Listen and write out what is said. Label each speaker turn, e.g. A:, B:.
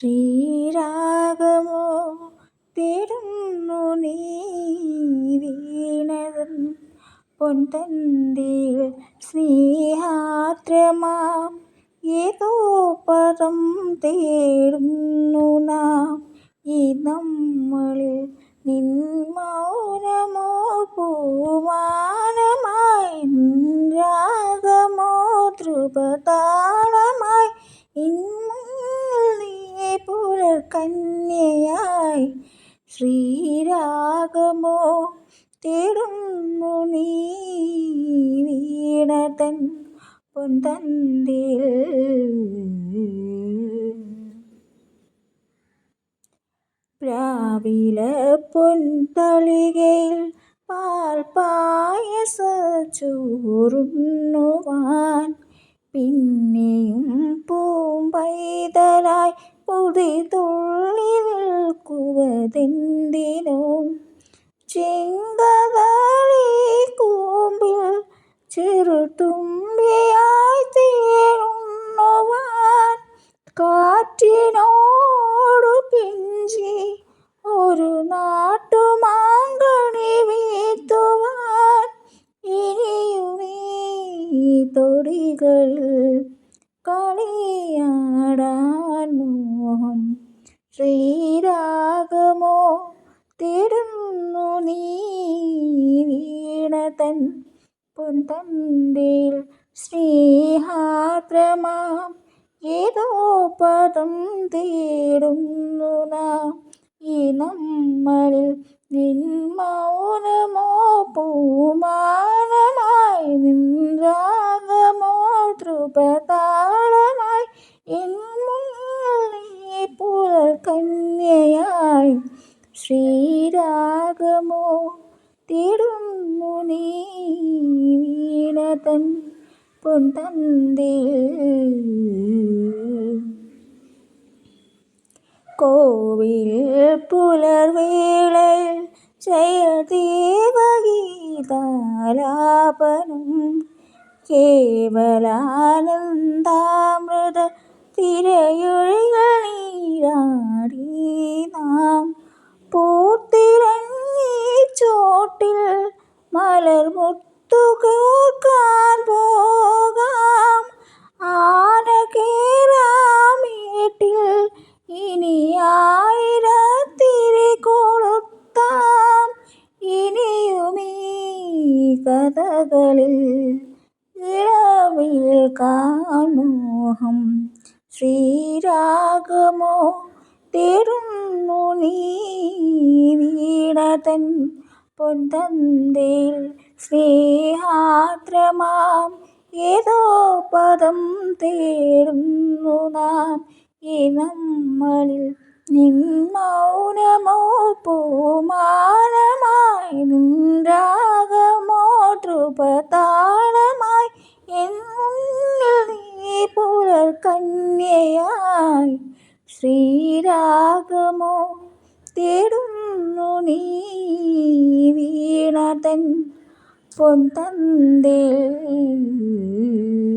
A: ശ്രീരാഗമോ തേടുന്നു നീ വീണതൻ പൊൻതന്തിൽ സ്നേഹാർദ്രമാം ഏതോ പദം തേടുന്നു നാം ഈ നമ്മളിൽ നിൻ മൗനമോ പൂമാനമായി രാഗമോ ധ്രുവതാളമായി നീ പുലർകന്യയായി ശ്രീരാഗമോ തേടുന്നു നീ വീണതൻ പൊൻതന്തിൽ രാവില പൊൻതളികയിൽ പാൽപ്പായസച്ചോറുണ്ണുവാൻ പിന്നെയും പൂമ്പൈതലായി പുതിതുള്ളി നിൽക്കുവതെന്തിനോ ചെങ്കതളി കൂമ്പിൽ ചെറുതുമ്പിയായി തേനുണ്ണുവാൻ കാറ്റിനോടു പിഞ്ചി ഒരു നാട്ടുമാങ്കണി വീഴ്ത്തുവാൻ ഇനിയുമീ തൊടികളിൽ കളിയാടാൻ മോഹം ശ്രീരാഗമോ തേടുന്നു നീ വീണതൻ പൊൻതന്തിൽ സ്നേഹാർദ്രമാം ഏതോ പദം തേടുന്നു നാം ഈ നമ്മളിൽ നിൻ മൗനമോ പൂമാനമായി നിൻ രാഗമോ ധ്രുവതാളമായി എൻ മുന്നിൽ നീ പുലർകന്യയായി ശ്രീരാഗമോ തേടുന്നു നീ വീണതൻ പൊൻതന്തിൽ കോവിൽ പുലർവേളയിൽ ജയദേവഗീതാലാപനം കേവലാനന്ദാമൃത തിരയൊഴികൾ നീരാടി നാം പൂത്തിരങ്ങി ചോട്ടിൽ മലർമുത്തുകോർക്കാൻ പോകാം ആനകേറാമേട്ടിൽ ഇനി ആയിരത്തിരി കൊളുത്താം ഇനിയുമീ കഥകളിൽ ഇളവിൽ കാമോഹം ശ്രീരാഗമോ തേടുന്നു നീ വീണതൻ പൊൻതന്തിൽ സ്നേഹാർദ്രമാം ഏതോ പദം തേടുന്നു നാം ഈ നമ്മളിൽ നിൻ മൗനമോ പൂമാനമായി നിൻ രാഗമോ ധ്രുവതാളമായി എൻ മുന്നിൽ നീ പുലർകന്യയായി ശ്രീരാഗമോ തേടുന്നു നീ വീണതൻ പൊൻതന്തിൽ